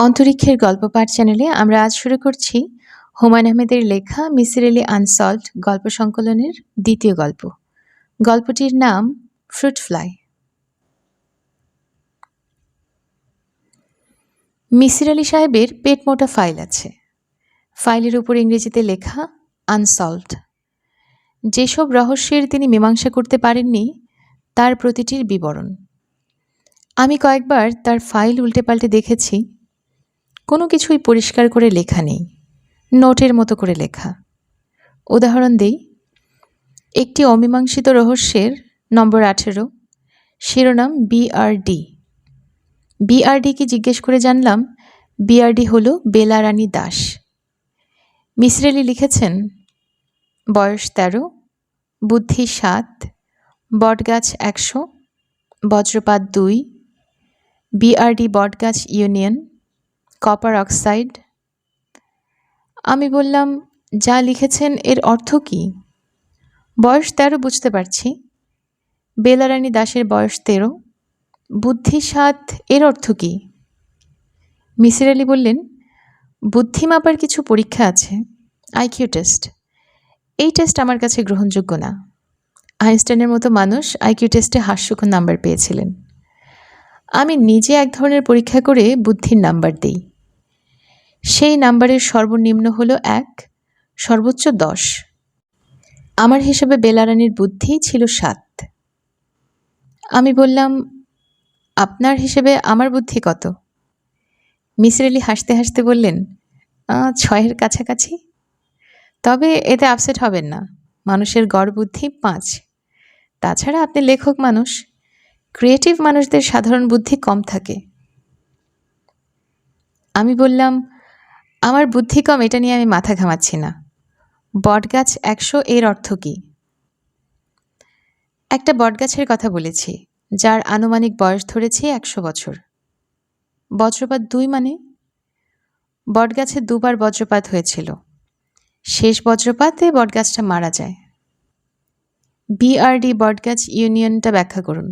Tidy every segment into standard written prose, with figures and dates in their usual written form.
অন্তরিক্ষের গল্প পাঠ চ্যানেলে আমরা আজ শুরু করছি হুমায়ূন আহমেদের লেখা মিসির আলি আনসলভড গল্প সংকলনের দ্বিতীয় গল্প। গল্পটির নাম ফ্রুট ফ্লাই। মিসির আলি সাহেবের পেট মোটা ফাইল আছে। ফাইলের উপর ইংরেজিতে লেখা আনসলভড। যেসব রহস্যের তিনি মীমাংসা করতে পারেননি তার প্রতিটির বিবরণ। আমি কয়েকবার তার ফাইল উল্টে পাল্টে দেখেছি, কোনো কিছুই পরিষ্কার করে লেখা নেই, নোটের মতো করে লেখা। উদাহরণ দেই, একটি অমীমাংসিত রহস্যের নম্বর 18, শিরোনাম বিআরডি। বিআরডিকে জিজ্ঞেস করে জানলাম বিআরডি হলো বেলা রানী দাস। মিসির আলি লিখেছেন, বয়স 13, বুদ্ধি 7, বটগাছ 100, বজ্রপাত 2, বিআরডি বটগাছ ইউনিয়ন, কপার অক্সাইড। আমি বললাম, যা লিখেছেন এর অর্থ কি? বয়স 13 বুঝতে পারছি, বেলারানী দাসের বয়স 13, বুদ্ধি 7, এর অর্থ কি? মিসির আলি বললেন, বুদ্ধি মাপার কিছু পরীক্ষা আছে, আইকিউ টেস্ট। এই টেস্ট আমার কাছে গ্রহণযোগ্য না। আইনস্টাইনের মতো মানুষ আইকিউ টেস্টে হাস্যকর নাম্বার পেয়েছিলেন। আমি নিজে এক ধরনের পরীক্ষা করে বুদ্ধির নাম্বার দিই। সেই নাম্বারের সর্বনিম্ন হলো 1, সর্বোচ্চ 10। আমার হিসাবে বেলারানীর বুদ্ধি ছিল 7। আমি বললাম, আপনার হিসেবে আমার বুদ্ধি কত? মিসির আলি হাসতে হাসতে বললেন, 6-এর কাছাকাছি। তবে এতে আপসেট হবেন না, মানুষের গড় বুদ্ধি 5। তাছাড়া আপনি লেখক মানুষ, ক্রিয়েটিভ মানুষদের সাধারণ বুদ্ধি কম থাকে। আমি বললাম, আমার বুদ্ধি কম এটা নিয়ে আমি মাথা ঘামাচ্ছি না। বটগাছ 100 এর অর্থ কি? একটা বটগাছের কথা বলেছি যার আনুমানিক বয়স ধরেছি 100 বছর। বজ্রপাত 2 মানে? বটগাছে 2বার বজ্রপাত হয়েছিল। শেষ বজ্রপাতে বটগাছটা মারা যায়। বিআরডি বটগাছ ইউনিয়নটা ব্যাখ্যা করুন।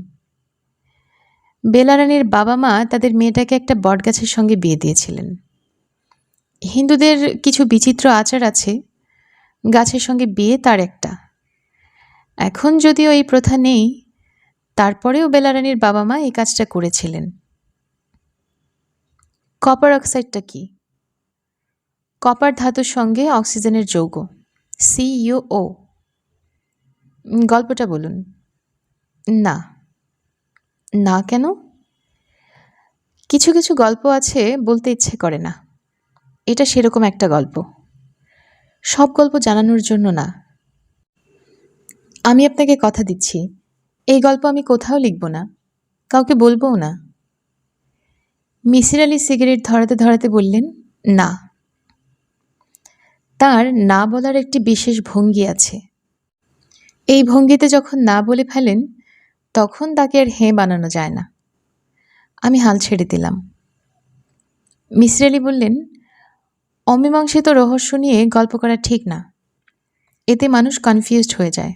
বেলারানীর বাবা মা তাদের মেয়েটাকে একটা বটগাছের সঙ্গে বিয়ে দিয়েছিলেন। হিন্দুদের কিছু বিচিত্র আচার আছে, গাছের সঙ্গে বিয়ে তার একটা। এখন যদিও এই প্রথা নেই, তারপরেও বেলারানীর বাবা মা এই কাজটা করেছিলেন। কপার অক্সাইডটা কি? কপার ধাতুর সঙ্গে অক্সিজেনের যৌগ, CuO। গল্পটা বলুন। না। না কেন? কিছু কিছু গল্প আছে বলতে ইচ্ছে করে না। এটা সেরকম একটা গল্প। সব গল্প জানানোর জন্য না। আমি আপনাকে কথা দিচ্ছি, এই গল্প আমি কোথাও লিখব না, কাউকে বলবও না। মিসির আলি সিগারেট ধরাতে ধরাতে বললেন, না। তার না বলার একটি বিশেষ ভঙ্গি আছে। এই ভঙ্গিতে যখন না বলে ফেলেন তখন তাকে আর হ্যাঁ বানানো যায় না। আমি হাল ছেড়ে দিলাম। মিসির আলি বললেন, অমীমাংসিত রহস্য নিয়ে গল্প করা ঠিক না। এতে মানুষ কনফিউজড হয়ে যায়,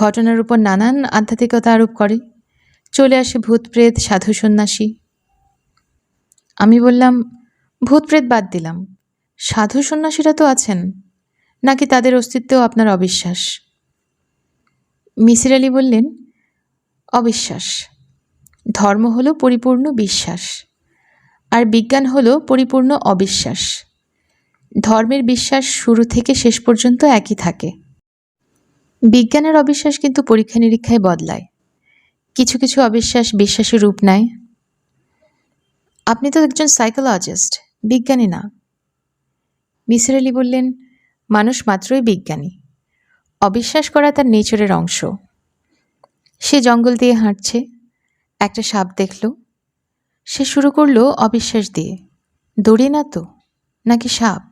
ঘটনার উপর নানান আধ্যাত্মিকতা আরোপ করে, চলে আসে ভূত প্রেত, সাধু সন্ন্যাসী। আমি বললাম, ভূত প্রেত বাদ দিলাম, সাধু সন্ন্যাসীরা তো আছেন, নাকি তাদের অস্তিত্বেও আপনার অবিশ্বাস? মিসির আলি বললেন, অবিশ্বাস। ধর্ম হলো পরিপূর্ণ বিশ্বাস, আর বিজ্ঞান হলো পরিপূর্ণ অবিশ্বাস। ধর্মের বিশ্বাস শুরু থেকে শেষ পর্যন্ত একই থাকে। বিজ্ঞানের অবিশ্বাস কিন্তু পরীক্ষা নিরীক্ষায় বদলায়, কিছু কিছু অবিশ্বাস বিশ্বাসের রূপ নেয়। আপনি তো একজন সাইকোলজিস্ট, বিজ্ঞানী না। মিসির আলি বললেন, মানুষ মাত্রই বিজ্ঞানী, অবিশ্বাস করা তার নেচারের অংশ। সে জঙ্গল দিয়ে হাঁটছে, একটা সাপ দেখল, সে শুরু করলো অবিশ্বাস দিয়ে, দড়ি না তো, নাকি সাপ।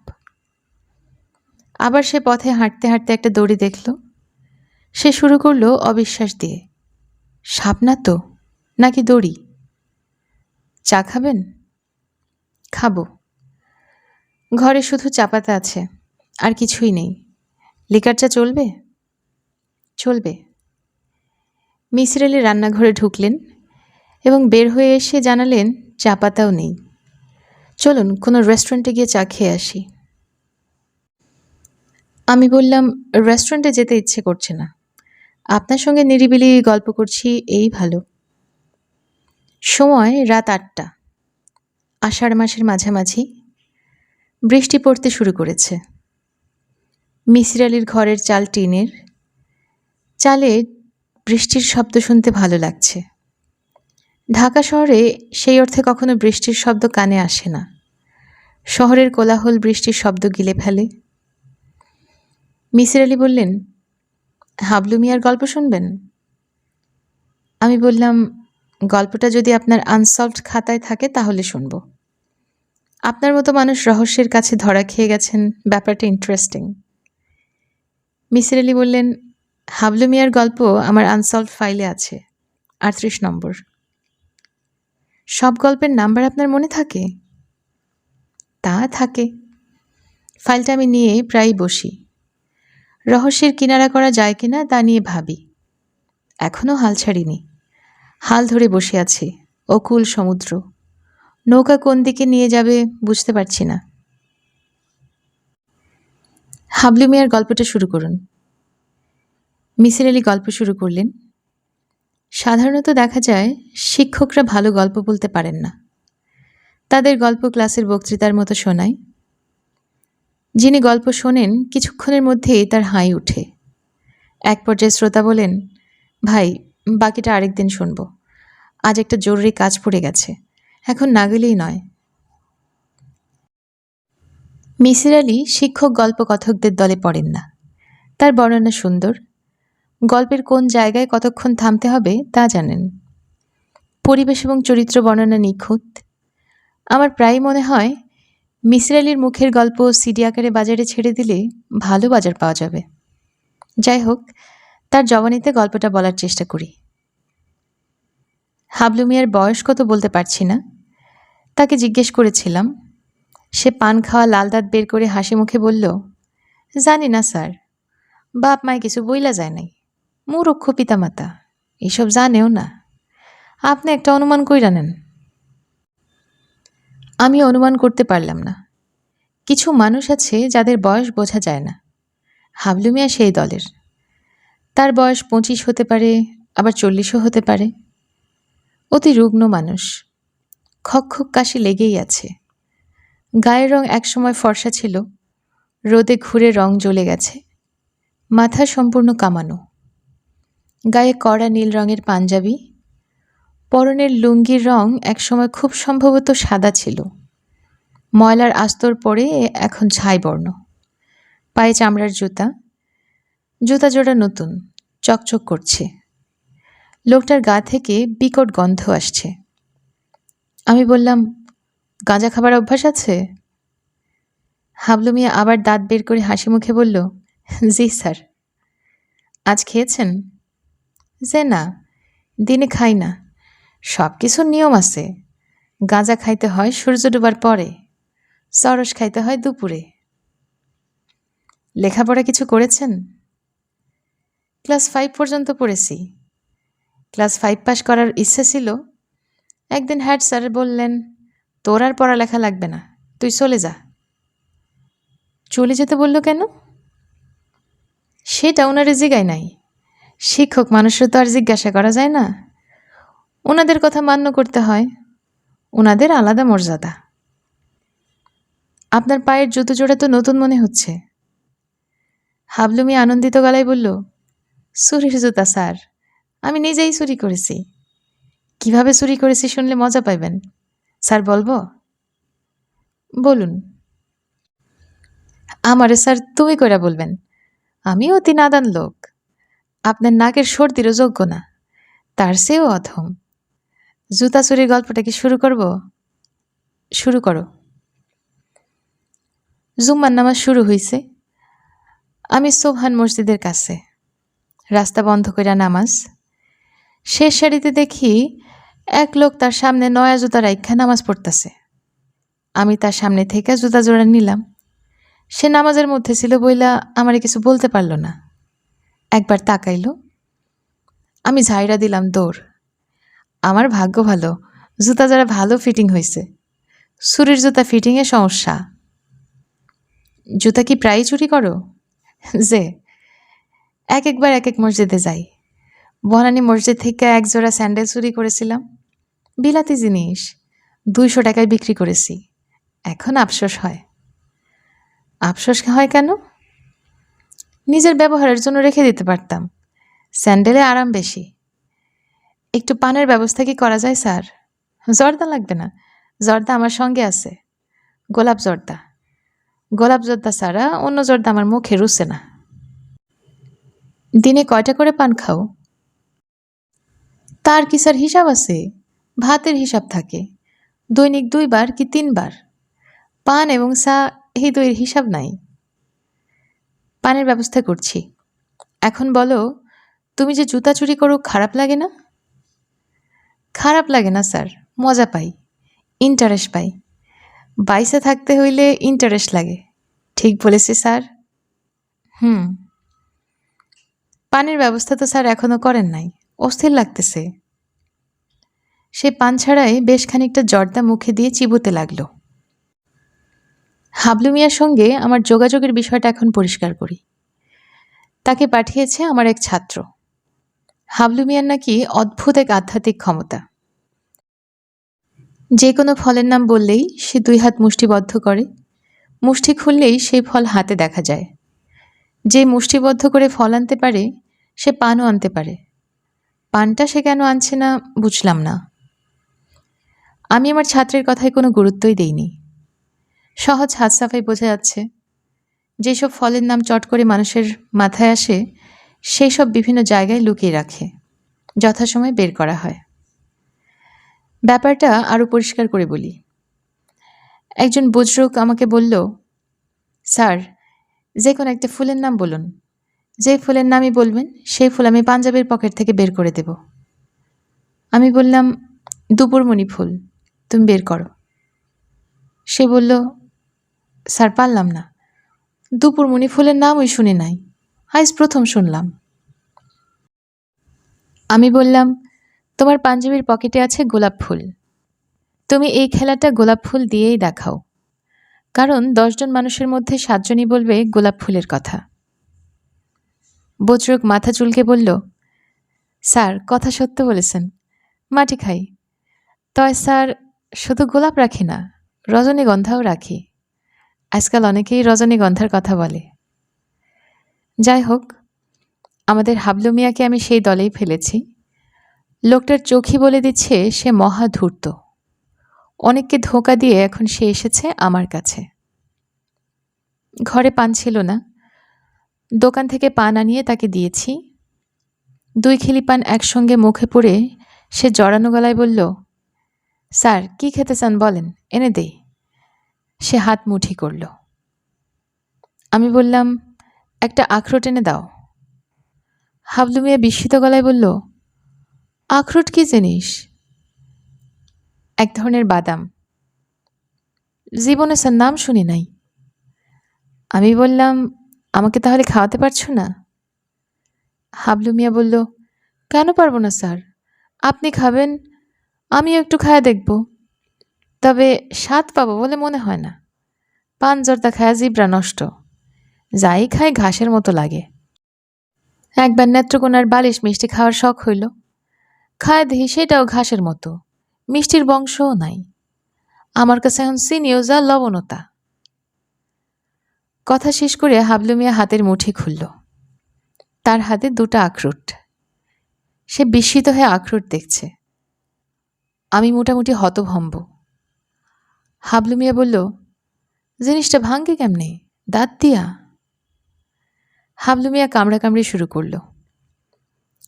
আবার সে পথে হাঁটতে হাঁটতে একটা দড়ি দেখল, সে শুরু করলো অবিশ্বাস দিয়ে, সাপ না তো, নাকি দড়ি। চা খাবেন? খাবো। ঘরে শুধু চা পাতা আছে, আর কিছুই নেই। লিকার চা চলবে? চলবে। মিসির আলি রান্নাঘরে ঢুকলেন এবং বের হয়ে এসে জানালেন চা পাতাও নেই। চলুন কোনো রেস্টুরেন্টে গিয়ে চা খেয়ে আসি। আমি বললাম, রেস্টুরেন্টে যেতে ইচ্ছে করছে না। আপনার সঙ্গে নিরিবিলি গল্প করছি এই ভালো। সময় রাত ৮টা, আষাঢ় মাসের মাঝামাঝি। বৃষ্টি পড়তে শুরু করেছে। মিসির আলির ঘরের চাল টিনের। চালে বৃষ্টির শব্দ শুনতে ভালো লাগছে। ঢাকা শহরে সেই অর্থে কখনো বৃষ্টির শব্দ কানে আসে না। শহরের কোলাহল বৃষ্টির শব্দ গিলে ফেলে। মিসির আলি বললেন, হাবলু মিয়ার গল্প শুনবেন? আমি বললাম, গল্পটা যদি আপনার আনসলভড খাতায় থাকে তাহলে শুনব। আপনার মতো মানুষ রহস্যের কাছে ধরা খেয়ে গেছেন, ব্যাপারটা ইন্টারেস্টিং। মিসির আলি বললেন, হাবলু মিয়ার গল্প আমার আনসলভড ফাইলে আছে, ৩৮ নম্বর। সব গল্পের নাম্বার আপনার মনে থাকে? তা থাকে। ফাইলটা আমি নিয়ে প্রায়ই বসি। রহস্যের কিনারা করা যায় কিনা তা নিয়ে ভাবি। এখনও হাল ছাড়িনি। হাল ধরে বসে আছি। অকুল সমুদ্র। নৌকা কোন দিকে নিয়ে যাবে বুঝতে পারছি না। হাবলু মিয়ার গল্পটা শুরু করুন। মিসির আলি গল্প শুরু করলেন। সাধারণত দেখা যায় শিক্ষকরা ভালো গল্প বলতে পারেন না। তাদের গল্প ক্লাসের বক্তৃতার মতো শোনায়। যিনি গল্প শোনেন কিছুক্ষণের মধ্যেই তার হাই উঠে। এক পর্যায়ে শ্রোতা বলেন, ভাই, বাকিটা আরেকদিন শুনব। আজ একটা জরুরি কাজ পড়ে গেছে, এখন না গেলেই নয়। মিসির আলি শিক্ষক গল্পকথকদের দলে পড়েন না। তার বর্ণনা সুন্দর। গল্পের কোন জায়গায় কতক্ষণ থামতে হবে তা জানেন। পরিবেশ এবং চরিত্র বর্ণনা নিখুঁত। আমার প্রায়ই মনে হয় মিসির আলির মুখের গল্প সিডি আকারে বাজারে ছেড়ে দিলে ভালো বাজার পাওয়া যাবে। যাই হোক, তার জবানিতে গল্পটা বলার চেষ্টা করি। হাবলু মিয়ার বয়স কত বলতে পারছি না। তাকে জিজ্ঞেস করেছিলাম। সে পান খাওয়া লাল দাঁত বের করে হাসি মুখে বলল, জানি না স্যার, বাপ মায় কিছু বইলা যায় নাই, মূর্খ পিতামাতা এসব জানেও না, আপনি একটা অনুমান কইরা নেন। আমি অনুমান করতে পারলাম না। কিছু মানুষ আছে যাদের বয়স বোঝা যায় না। হাবলু মিয়া সেই দলের। তার বয়স 25 হতে পারে, আবার 40ও হতে পারে। অতি রুগ্ন মানুষ। খকখক কাশি লেগেই আছে। গায়ের রং একসময় ফর্সা ছিল, রোদে ঘুরে রং জ্বলে গেছে। মাথা সম্পূর্ণ কামানো। গায়ে কড়া নীল রঙের পাঞ্জাবি। পরনের লুঙ্গির রং একসময় খুব সম্ভবত সাদা ছিল। ময়লার আস্তর পড়ে এখন ছাই বর্ণ। পায়ে চামড়ার জুতা। জুতা জোড়া নতুন, চকচক করছে। লোকটার গা থেকে বিকট গন্ধ আসছে। আমি বললাম, গাঁজা খাবার অভ্যাস আছে? হাবলু মিয়া আবার দাঁত বের করে হাসি মুখে বলল, জি স্যার। আজ খেয়েছেন? যে না, দিনে খাই না। সব কিছুর নিয়ম আছে। গাঁজা খাইতে হয় সূর্য ডোবার পরে, চরস খাইতে হয় দুপুরে। লেখাপড়া কিছু করেছেন? ক্লাস 5 পর্যন্ত পড়েছি। ক্লাস 5 পাশ করার ইচ্ছে ছিল। একদিন হেড স্যার বললেন, তোর আর পড়ালেখা লাগবে না, তুই চলে যা। চলে যেতে বলল কেন? সেটা ওনারে জিগাই নাই। শিক্ষক মানুষের তো আর জিজ্ঞাসা করা যায় না। ওনাদের কথা মান্য করতে হয়। ওনাদের আলাদা মর্যাদা। আপনার পায়ের জুতো জোড়া তো নতুন মনে হচ্ছে। হাবলু মিয়া আনন্দিত গলায় বলল, চুরির জুতা স্যার, আমি নিজেই চুরি করেছি। কিভাবে চুরি করেছি শুনলে মজা পাইবেন। স্যার বলবো? বলুন। আমারে স্যার তুমি কইরা বলবেন। আমি অতি নাদান লোক। আপনার নাকের সর্দিরও যোগ্য না, তার চেয়েও অধম। জুতা চুরির গল্পটা কি শুরু করব? শুরু করো। জুম্মার নামাজ শুরু হইছে। আমি সোবহান মসজিদের কাছে। রাস্তা বন্ধ কইরা নামাজ। শেষ সারিতে দেখি এক লোক তার সামনে নয়া জুতা রাইখা নামাজ পড়তাছে। আমি তার সামনে থেকে জুতা জোড়া নিলাম। সে নামাজের মধ্যে ছিল বইলা আমারে কিছু বলতে পারল না। একবার তাকাইল। আমি ঝাইরা দিলাম দৌড়। আমার ভাগ্য ভালো, জুতা জোড়া ভালো ফিটিং হয়েছে। সুরের জুতা ফিটিংয়ে সমস্যা। জুতা কি প্রায়ই চুরি করো? যে একবার এক মসজিদে যাই। বনানী মসজিদ থেকে এক জোড়া স্যান্ডেল চুরি করেছিলাম। বিলাতি জিনিস, 200 টাকায় বিক্রি করেছি। এখন আফসোস হয়। আফসোস হয় কেন? নিজের ব্যবহারের জন্য রেখে দিতে পারতাম। স্যান্ডেলে আরাম বেশি। একটু পানের ব্যবস্থা কি করা যায় স্যার? জর্দা লাগবে না, জর্দা আমার সঙ্গে আছে। গোলাপ জর্দা। গোলাপ জর্দা ছাড়া অন্য জর্দা আমার মুখে রুচে না। দিনে কয়টা করে পান খাও? তার কি স্যার হিসাব আছে? ভাতের হিসাব থাকে। দৈনিক 2 বার কি 3 বার। পান এবং চা, এই দুইয়ের হিসাব নাই। পানের ব্যবস্থা করছি। এখন বলো, তুমি যে জুতা চুরি করো খারাপ লাগে না? খারাপ লাগে না স্যার, মজা পাই, ইন্টারেস্ট পাই। বাইসে থাকতে হইলে ইন্টারেস্ট লাগে। ঠিক বলেছি স্যার? হুম। পানের ব্যবস্থা তো স্যার এখনো করেন নাই, অস্থির লাগতেছে। সে পান ছাড়াই বেশ খানিকটা জর্দা মুখে দিয়ে চিবোতে লাগলো। হাবলু মিয়ার সঙ্গে আমার যোগাযোগের বিষয়টা এখন পরিষ্কার করি। তাকে পাঠিয়েছে আমার এক ছাত্র। হাবলু মিয়ার নাকি অদ্ভুত এক আধ্যাত্মিক ক্ষমতা। যে কোনো ফলের নাম বললেই সে 2 হাত মুষ্টিবদ্ধ করে। মুষ্টি খুললেই সেই ফল হাতে দেখা যায়। যে মুষ্টিবদ্ধ করে ফল আনতে পারে সে পানও আনতে পারে। পানটা সে কেন আনছে না বুঝলাম না। আমি আমার ছাত্রের কথায় কোনো গুরুত্বই দেইনি। সহজ হাত সাফাই বোঝা যাচ্ছে। যেসব ফলের নাম চট করে মানুষের মাথায় আসে সেই সব বিভিন্ন জায়গায় লুকিয়ে রাখে, যথাসময়ে বের করা হয়। ব্যাপারটা আরও পরিষ্কার করে বলি। একজন বুজরুক আমাকে বলল, স্যার, যে কোনো একটা ফুলের নাম বলুন। যে ফুলের নামই বলবেন সেই ফুল আমি পাঞ্জাবের পকেট থেকে বের করে দেব। আমি বললাম, দুপুরমণি ফুল, তুমি বের করো। সে বলল, স্যার পারলাম না। দুপুরমণি ফুলের নামই শুনি নাই, আজ প্রথম শুনলাম। আমি বললাম, তোমার পাঞ্জাবির পকেটে আছে গোলাপ ফুল। তুমি এই খেলাটা গোলাপ ফুল দিয়েই দেখাও, কারণ 10 জন মানুষের মধ্যে 7 জনই বলবে গোলাপ ফুলের কথা। বজরুক মাথা চুলকে বলল, স্যার কথা সত্য বলেছেন, মাটি খাই। তয় স্যার শুধু গোলাপ রাখি না, রজনীগন্ধাও রাখি। আজকাল অনেকেই রজনীগন্ধার কথা বলে। যাই হোক, আমাদের হাবলু মিয়াকে আমি সেই দলেই ফেলেছি। লোকটার চোখই বলে দিচ্ছে সে মহা ধূর্ত। অনেককে ধোঁকা দিয়ে এখন সে এসেছে আমার কাছে। ঘরে পান ছিল না, দোকান থেকে পান আনিয়ে তাকে দিয়েছি। 2 খিলি পান একসঙ্গে মুখে পুরে সে জড়ানো গলায় বলল, স্যার কি খেতে চান বলেন, এনে দেই। সে হাত মুঠি করল। আমি বললাম, একটা আখরোট এনে দাও। হাবলু মিয়া বিস্মিত গলায় বলল, আখরোট কি জিনিস? এক ধরনের বাদাম। জীবনে স্যার নাম শুনি নাই। আমি বললাম, আমাকে তাহলে খাওয়াতে পারছো না? হাবলু মিয়া বলল, কেন পারবো না স্যার, আপনি খাবেন, আমিও একটু খায়া দেখব। তবে স্বাদ পাবো বলে মনে হয় না। পান জর্দা খায়া জিব্রা নষ্ট, যাই খায় ঘাসের মতো লাগে। একবার নেত্রকোনার বালিশ মিষ্টি খাওয়ার শখ হইল, খায় দেখি সেটাও ঘাসের মতো, মিষ্টির বংশও নাই। আমার কাছে এখন চিনিও যা লবণতা। কথা শেষ করে হাবলু মিয়া হাতের মুঠি খুলল। তার হাতে 2টা আখরোট। সে বিস্মিত হয়ে আখরোট দেখছে। আমি মোটামুটি হতভম্ব। হাবলু মিয়া বলল, জিনিসটা ভাঙ্গে কেমনে, দাঁত দিয়া? হাবলু মিয়া কামড়াকামড়ি শুরু করল।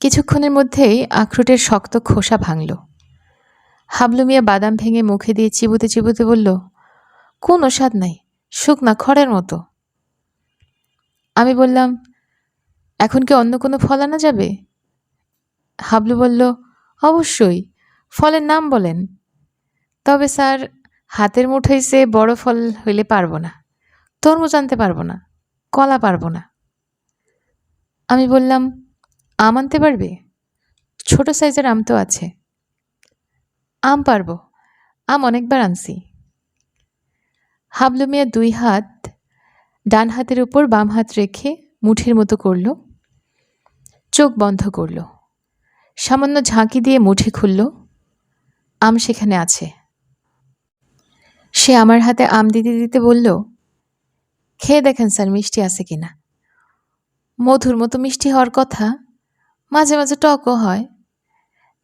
কিছুক্ষণের মধ্যেই আখরোটের শক্ত খোসা ভাঙল। হাবলু মিয়া বাদাম ভেঙে মুখে দিয়ে চিবুতে চিবুতে বলল, কোনো স্বাদ নাই, শুকনা খড়ের মতো। আমি বললাম, এখন কি অন্য কোনো ফল আনা যাবে? হাবলু বলল, অবশ্যই, ফলের নাম বলেন। তবে স্যার হাতের মুঠোয় সে বড় ফল হইলে পারবো না, তরমুজ আনতে পারবো না, কলা পারবো না। আমি বললাম, আম আনতে পারবে? ছোট সাইজের আম তো আছে। আম পারবো, আম অনেকবার আনছি। হাবলু মিয়া 2 হাত ডান হাতের উপর বাম হাত রেখে মুঠির মতো করল, চোখ বন্ধ করল। সামান্য ঝাঁকি দিয়ে মুঠি খুলল। আম সেখানে আছে। সে আমার হাতে আম দিতে দিতে বলল, খেয়ে দেখেন স্যার মিষ্টি আছে কিনা। মধুর মতো মিষ্টি হওয়ার কথা, মাঝে মাঝে টকও হয়।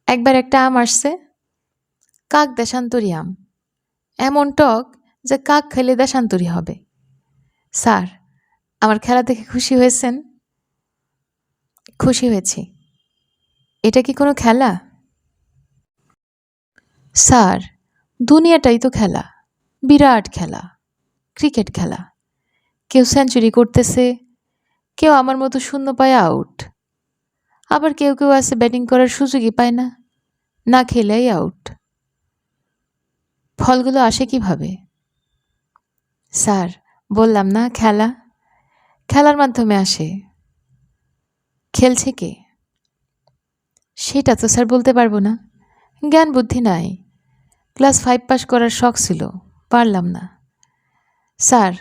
একবার একটা আম আসছে, কাক দেশান্তরী আম, এমন টক যে কাক খেলে দেশান্তরী হবে। স্যার, আমার খেলা দেখে খুশি হয়েছেন? খুশি হয়েছি। এটা কি কোনো খেলা? স্যার, দুনিয়াটাই তো খেলা, বিরাট খেলা, ক্রিকেট খেলা। কেউ সেঞ্চুরি করতেছে, কেউ আমার মতো শূন্য পায় আউট, আবার কেউ কেউ আছে ব্যাটিং করার সুযোগই পায় না, না খেলেই আউট। ফলগুলো আসে কিভাবে? স্যার, বললাম না খেলা, খেলার মাধ্যমে আসে। খেলছে কে? সেটা তো স্যার বলতে পারবো না, জ্ঞান বুদ্ধি নাই। ক্লাস 5 পাস করার শখ ছিল, পারলাম না। স্যার,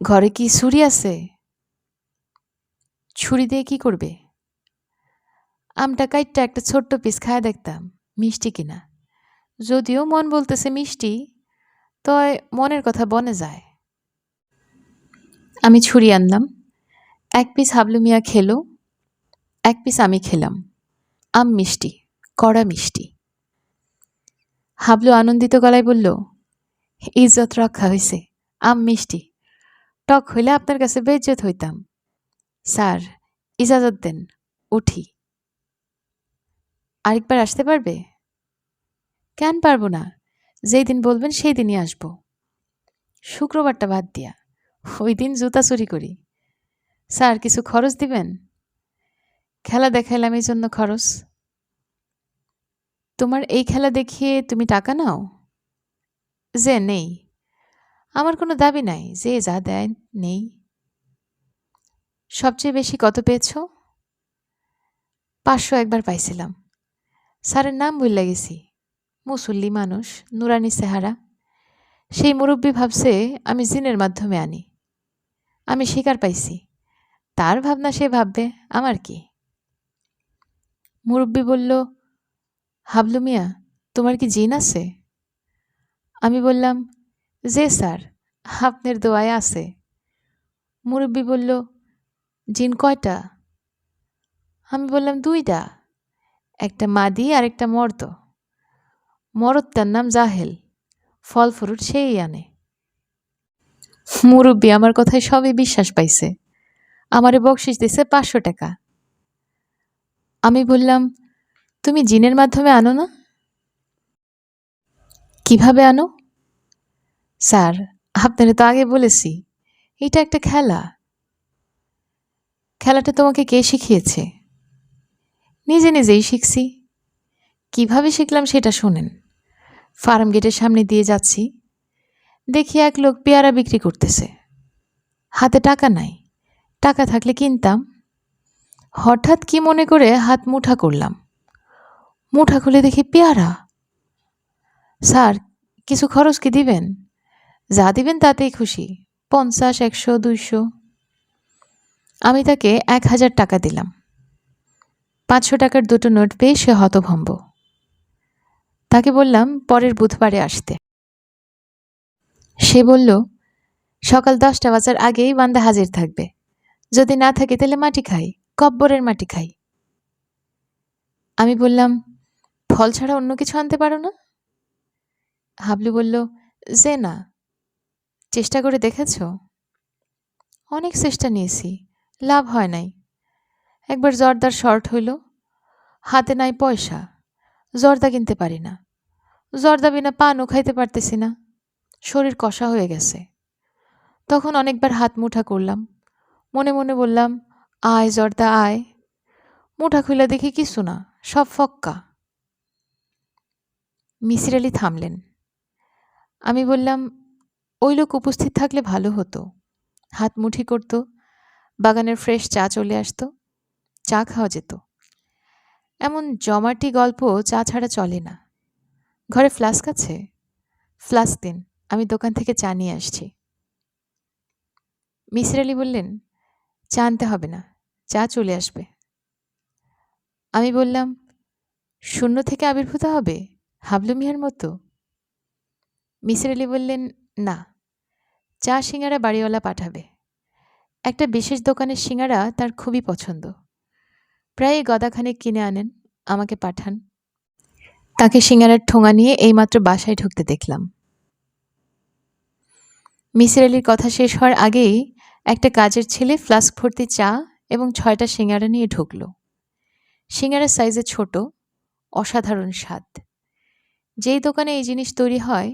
ঘরে কি ছুরি আছে? ছুরি দিয়ে কি করবে? আমটা কাইটটা একটা ছোট্ট পিস খায় দেখতাম মিষ্টি কিনা। যদিও মন বলতেছে মিষ্টি, তয় মনের কথা বনে যায়। আমি ছুরি আনলাম। 1 পিস হাবলু মিয়া খেলো, 1 পিস আমি খেলাম। আম মিষ্টি, কড়া মিষ্টি। হাবলু আনন্দিত গলায় বলল, ইজ্জত রক্ষা হয়েছে, আম মিষ্টি। টক হইলে আপনার কাছে বেইজ্জত হইতাম। স্যার, ইজাজত দেন, উঠি। আরেকবার আসতে পারবে? কেন পারবো না, যেই দিন বলবেন সেই দিনই আসবো। শুক্রবারটা বাদ দিয়া, ওই দিন জুতা চুরি করি। স্যার, কিছু খরচ দিবেন? খেলা দেখাইলাম এই জন্য খরচ। তোমার এই খেলা দেখিয়ে তুমি টাকা নাও? যে নেই, আমার কোনো দাবি নাই, যে যা দেয় নেই। সবচেয়ে বেশি কত পেয়েছ? 500 একবার পাইছিলাম। স্যারের নাম ভুইল্লা গেছি, মুসল্লি মানুষ, নুরানি চেহারা। সেই মুরব্বী ভাবছে আমি জিনের মাধ্যমে আনি। আমি শিকার পাইছি, তার ভাবনা সে ভাববে, আমার কি। মুরব্বী বলল, হাবলু মিয়া, তোমার কি জিন আছে? আমি বললাম, যে স্যার, আপনার দোয়ায় আছে। মুরব্বী বলল, জিন কয়টা? আমি বললাম, 2টা, একটা মাদি আর একটা মর্দ। মরদটার নাম জাহেল, ফল ফ্রুট সেই আনে। মুরব্বী আমার কথায় সবই বিশ্বাস পাইছে, আমারে বকশিস দিছে 500 টাকা। আমি বললাম, তুমি জিনের মাধ্যমে আনো না? কিভাবে আনো? স্যার, আপনারে তো আগে বলেছি, এটা একটা খেলা। খেলাটা তোমাকে কে শিখিয়েছে? নিজে নিজেই শিখছি। কিভাবে শিখলাম সেটা শোনেন। ফার্ম গেটের সামনে দিয়ে যাচ্ছি, দেখি এক লোক পেয়ারা বিক্রি করতেছে। হাতে টাকা নাই, টাকা থাকলে কিনতাম। হঠাৎ কি মনে করে হাত মুঠা করলাম, মুঠা খুলে দেখি পেয়ারা। স্যার, কিছু খরচ কি দিবেন? যা দিবেন তাতেই খুশি, 50, 100, 200। আমি তাকে 1000 টাকা দিলাম। 500 টাকার 2টো নোট পেয়ে সে হতভম্ব। তাকে বললাম পরের বুধবারে আসতে। সে বলল, সকাল 10টা বাজার আগেই বান্দা হাজির থাকবে, যদি না থাকে তাহলে মাটি খাই, কব্বরের মাটি খাই। আমি বললাম, ফল ছাড়া অন্য কিছু আনতে পারো না? হাবলু বলল, যে না। চেষ্টা করে দেখেছ? অনেক চেষ্টা নিয়েছি, লাভ হয় নাই। একবার জর্দার শর্ট হইল, হাতে নাই পয়সা, জর্দা কিনতে পারি না। জর্দা বিনা পানও খাইতে পারতেছি না, শরীর কষা হয়ে গেছে। তখন অনেকবার হাত মুঠা করলাম, মনে মনে বললাম, আয় জর্দা আয়। মুঠা খুলে দেখি কিছু না, সব ফক্কা। মিসির আলি থামলেন। আমি বললাম, ওই লোক উপস্থিত থাকলে ভালো হতো, হাত মুঠি করতো, বাগানের ফ্রেশ চা চলে আসতো, চা খাওয়া যেত। এমন জমাটি গল্প চা ছাড়া চলে না। ঘরে ফ্লাস্ক আছে? ফ্লাস্ক দিন, আমি দোকান থেকে চা নিয়ে আসছি। মিসির আলি বললেন, চা আনতে হবে না, চা চলে আসবে। আমি বললাম, শূন্য থেকে আবির্ভূত হবে, হাবলু মিয়ার মতো? মিসির আলি বললেন, না, চা সিঙাড়া বাড়িওয়ালা পাঠাবে। একটা বিশেষ দোকানের সিঙাড়া তার খুবই পছন্দ। প্রায় গদাখানেক কিনে আনেন, আমাকে পাঠান। তাকে সিঙাড়ার ঠোঙা নিয়ে এইমাত্র বাসায় ঢুকতে দেখলাম। মিসির আলির কথা শেষ হওয়ার আগেই একটা কাজের ছেলে ফ্লাস্ক ভর্তি চা এবং 6টা সিঙাড়া নিয়ে ঢুকল। সিঙাড়ার সাইজে ছোট, অসাধারণ স্বাদ। যেই দোকানে এই জিনিস তৈরি হয়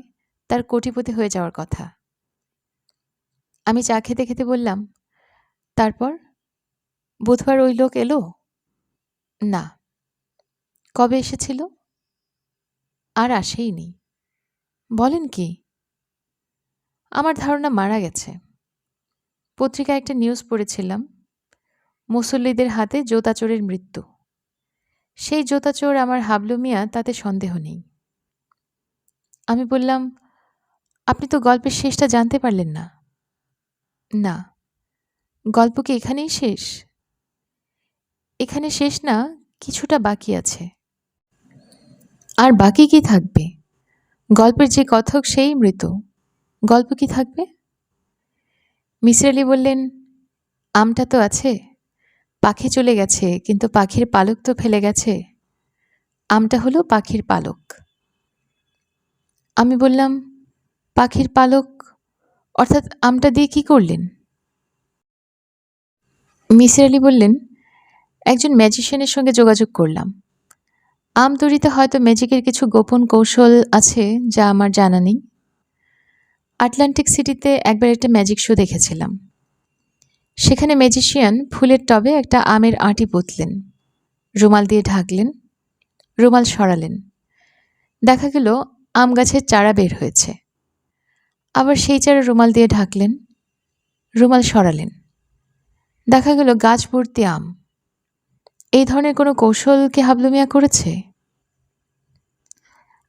তার কোটিপতি হয়ে যাওয়ার কথা। আমি চা খেতে খেতে বললাম, তারপর বুধবার ওই লোক এলো? না। কবে এসেছিল? আর আসেইনি। বলেন কি? আমার ধারণা মারা গেছে। পত্রিকায় একটা নিউজ পড়েছিলাম, মুসল্লিদের হাতে জোতাচোরের মৃত্যু। সেই জোতাচোর আমার হাবলু মিয়া, তাতে সন্দেহ নেই। আমি বললাম, আপনি তো গল্পের শেষটা জানতে পারলেন না। না। গল্প কি এখানেই শেষ? এখানে শেষ না, কিছুটা বাকি আছে। আর বাকি কি থাকবে? গল্পের যে কথক সেই মৃত, গল্প কি থাকবে? মিসির আলি বললেন, আমটা তো আছে, পাখি চলে গেছে কিন্তু পাখির পালক তো ফেলে গেছে। আমটা হলো পাখির পালক। আমি বললাম, পাখির পালক অর্থাৎ আমটা দিয়ে কি করলেন? মিসির আলি বললেন, একজন ম্যাজিশিয়ানের সঙ্গে যোগাযোগ করলাম। আম তৈরিতে হয়তো ম্যাজিকের কিছু গোপন কৌশল আছে যা আমার জানা নেই। আটলান্টিক সিটিতে একবার একটা ম্যাজিক শো দেখেছিলাম। সেখানে ম্যাজিশিয়ান ফুলের টবে একটা আমের আঁটি পুঁতলেন, রুমাল দিয়ে ঢাকলেন, রুমাল সরালেন, দেখা গেল আম গাছের চারা বের হয়েছে। আবার সেই চারা রুমাল দিয়ে ঢাকলেন, রুমাল সরালেন, দেখা গেল গাছ ভর্তি আম। এই ধরনের কোনো কৌশল কি হাবলু মিয়া করেছে?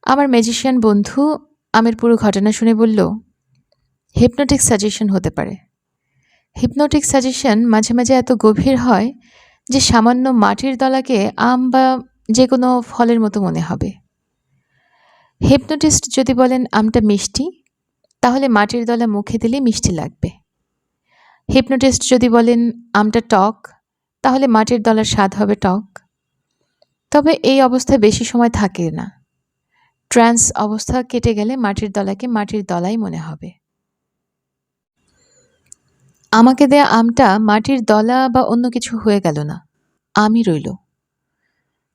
আমার ম্যাজিশিয়ান বন্ধু আমের পুরো ঘটনা শুনে বলল, হিপনোটিক সাজেশন হতে পারে। হিপনোটিক সাজেশন মাঝে মাঝে এত গভীর হয় যে সামান্য মাটির দলাকে আম বা যে কোনো ফলের মতো মনে হবে। হিপনোটিস্ট যদি বলেন আমটা মিষ্টি, তাহলে মাটির দলা মুখে দিলে মিষ্টি লাগবে। হিপনোটিস্ট যদি বলেন আমটা টক, তাহলে মাটির দলার স্বাদ হবে টক। তবে এই অবস্থায় বেশি সময় থাকে না। ট্রান্স অবস্থা কেটে গেলে মাটির দলাকে মাটির দলাই মনে হবে। আমাকে দেয়া আমটা মাটির দলা বা অন্য কিছু হয়ে গেল না, আমই রইল।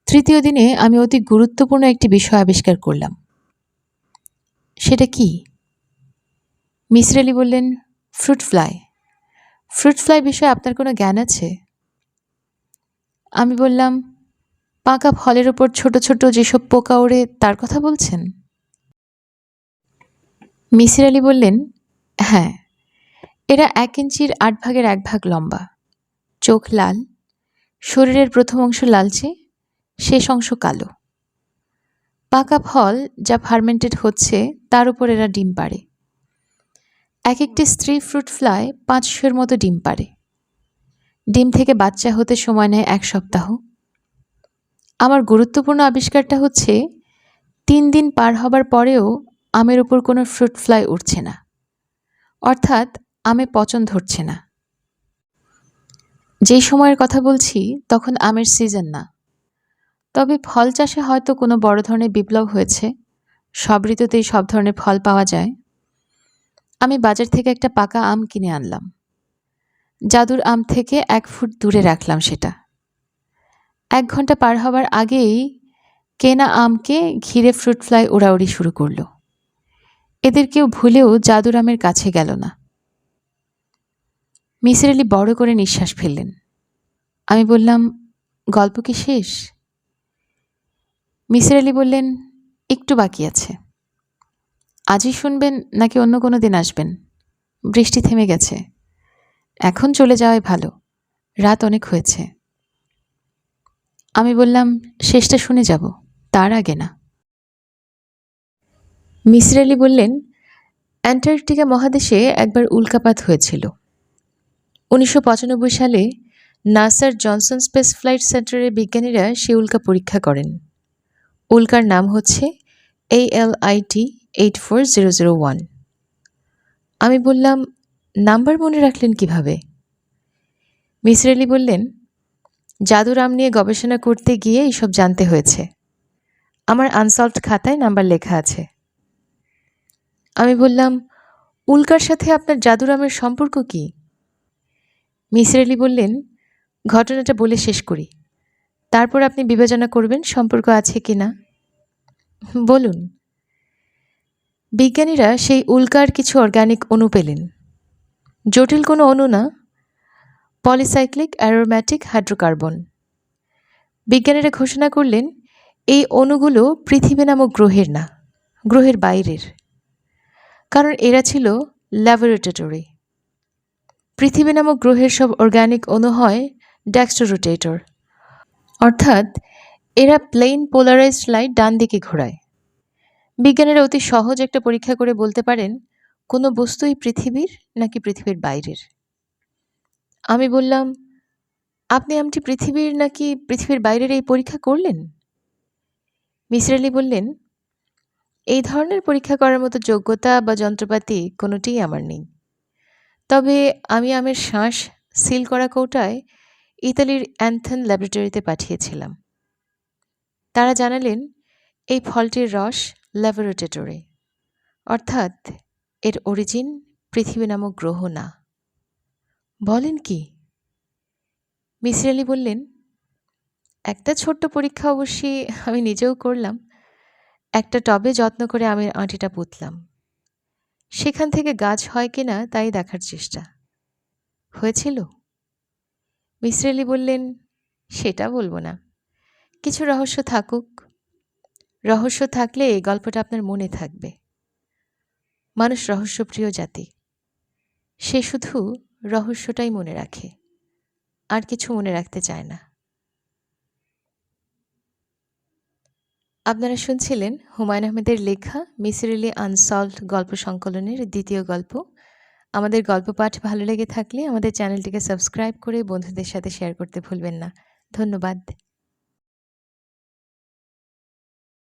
তৃতীয় দিনে আমি অতি গুরুত্বপূর্ণ একটি বিষয় আবিষ্কার করলাম। সেটা কি? মিসির আলি বললেন, ফ্রুট ফ্লাই। ফ্রুট ফ্লাই বিষয়ে আপনার কোনো জ্ঞান আছে? আমি বললাম, পাকা ফলের ওপর ছোট ছোট যেসব পোকা ওড়ে তার কথা বলছেন? মিসির আলি বললেন, হ্যাঁ, এরা 1 ইঞ্চির 8 ভাগের 1 ভাগ লম্বা, চোখ লাল, শরীরের প্রথম অংশ লালচে, শেষ অংশ কালো। পাকা ফল যা ফার্মেন্টেড হচ্ছে তার উপর এরা ডিম পাড়ে। এক একটি স্ত্রী ফ্রুট ফ্লাই 500-এর মতো ডিম পাড়ে। ডিম থেকে বাচ্চা হতে সময় নেয় 1 সপ্তাহ। আমার গুরুত্বপূর্ণ আবিষ্কারটা হচ্ছে 3 দিন পার হবার পরেও আমের উপর কোনো ফ্রুট ফ্লাই উঠছে না, অর্থাৎ আমে পচন ধরছে না। যেই সময়ের কথা বলছি তখন আমের সিজন না। তবে ফল চাষে হয়তো কোনো বড় ধরনের বিপ্লব হয়েছে, সব ঋতুতেই সব ধরনের ফল পাওয়া যায়। আমি বাজার থেকে একটা পাকা আম কিনে আনলাম। জাদুর আম থেকে 1 ফুট দূরে রাখলাম সেটা। 1 ঘন্টা পার হবার আগেই কেনা আমকে ঘিরে ফ্রুট ফ্লাই ওড়াউড়ি শুরু করল। এদের কেউ ভুলেও জাদুর আমের কাছে গেল না। মিসির আলি বড় করে নিঃশ্বাস ফেললেন। আমি বললাম, গল্প কি শেষ? মিসির আলি বললেন, একটু বাকি আছে। আজই শুনবেন নাকি অন্য কোনো দিন আসবেন? বৃষ্টি থেমে গেছে, এখন চলে যাওয়াই ভালো, রাত অনেক হয়েছে। আমি বললাম, শেষটা শুনে যাব, তার আগে না। মিসির আলি বললেন, অ্যান্টার্কটিকা মহাদেশে একবার উল্কাপাত হয়েছিল। 1995 সালে নাসার জনসন স্পেস ফ্লাইট সেন্টারের বিজ্ঞানীরা সে উল্কা পরীক্ষা করেন। উল্কার নাম হচ্ছে ALIT 84001। আমি বললাম, নাম্বার মনে রাখলেন কিভাবে? মিসির আলি বললেন, জাদুরাম নিয়ে গবেষণা করতে গিয়ে এইসব জানতে হয়েছে। আমার আনসলভড খাতায় নাম্বার লেখা আছে। আমি বললাম, উল্কার সাথে আপনার জাদুরামের সম্পর্ক কি? মিসির আলি বললেন, ঘটনাটা বলে শেষ করি, তারপর আপনি বিবেচনা করবেন সম্পর্ক আছে কি না। বলুন। বিজ্ঞানীরা সেই উল্কার কিছু অর্গানিক অণু পেলেন। জটিল কোনো অণু না, পলিসাইক্লিক অ্যারোম্যাটিক হাইড্রোকার্বন। বিজ্ঞানীরা ঘোষণা করলেন, এই অণুগুলো পৃথিবী নামক গ্রহের না, গ্রহের বাইরের। কারণ এরা ছিল ল্যাবরেটরি। পৃথিবী নামক গ্রহের সব অর্গানিক অণু হয় ডেক্সট্রোরোটেটর, অর্থাৎ এরা প্লেন পোলারাইজড লাইট ডান দিকে ঘোরায়। বিজ্ঞানীরা অতি সহজ একটা পরীক্ষা করে বলতে পারেন কোনো বস্তুই পৃথিবীর নাকি পৃথিবীর বাইরের। আমি বললাম, আপনি আমটি পৃথিবীর নাকি পৃথিবীর বাইরের এই পরীক্ষা করলেন? মিসির আলি বললেন, এই ধরনের পরীক্ষা করার মতো যোগ্যতা বা যন্ত্রপাতি কোনোটিই আমার নেই। তবে আমি আমের শ্বাস সিল করা কৌটায় ইতালির অ্যান্থন ল্যাবরেটরিতে পাঠিয়েছিলাম। তারা জানালেন, এই ফলটির রস ল্যাবরেটরি, অর্থাৎ এর অরিজিন পৃথিবী নামক গ্রহ না। বলেন কি? মিসির আলি বললেন, একটা ছোট্ট পরীক্ষা অবশ্যই আমি নিজেও করলাম। একটা টবে যত্ন করে আমের আঁটিটা পুঁতলাম। সেখান থেকে গাছ হয় কিনা তাই দেখার চেষ্টা। হয়েছিল? মিসির আলি বললেন, সেটা বলবো না, কিছু রহস্য থাকুক। রহস্য থাকলে এই গল্পটা আপনার মনে থাকবে। মানুষ রহস্যপ্রিয় জাতি, সে শুধু রহস্যটাই মনে রাখে, আর কিছু মনে রাখতে চায় না। আপনারা শুনছিলেন হুমায়ুন আহমেদের লেখা মিসির আলি আনসলভড গল্প সংকলনের দ্বিতীয় গল্প। আমাদের গল্প পাঠ ভালো লেগে থাকলে আমাদের চ্যানেলটিকে সাবস্ক্রাইব করে বন্ধুদের সাথে শেয়ার করতে ভুলবেন না। ধন্যবাদ।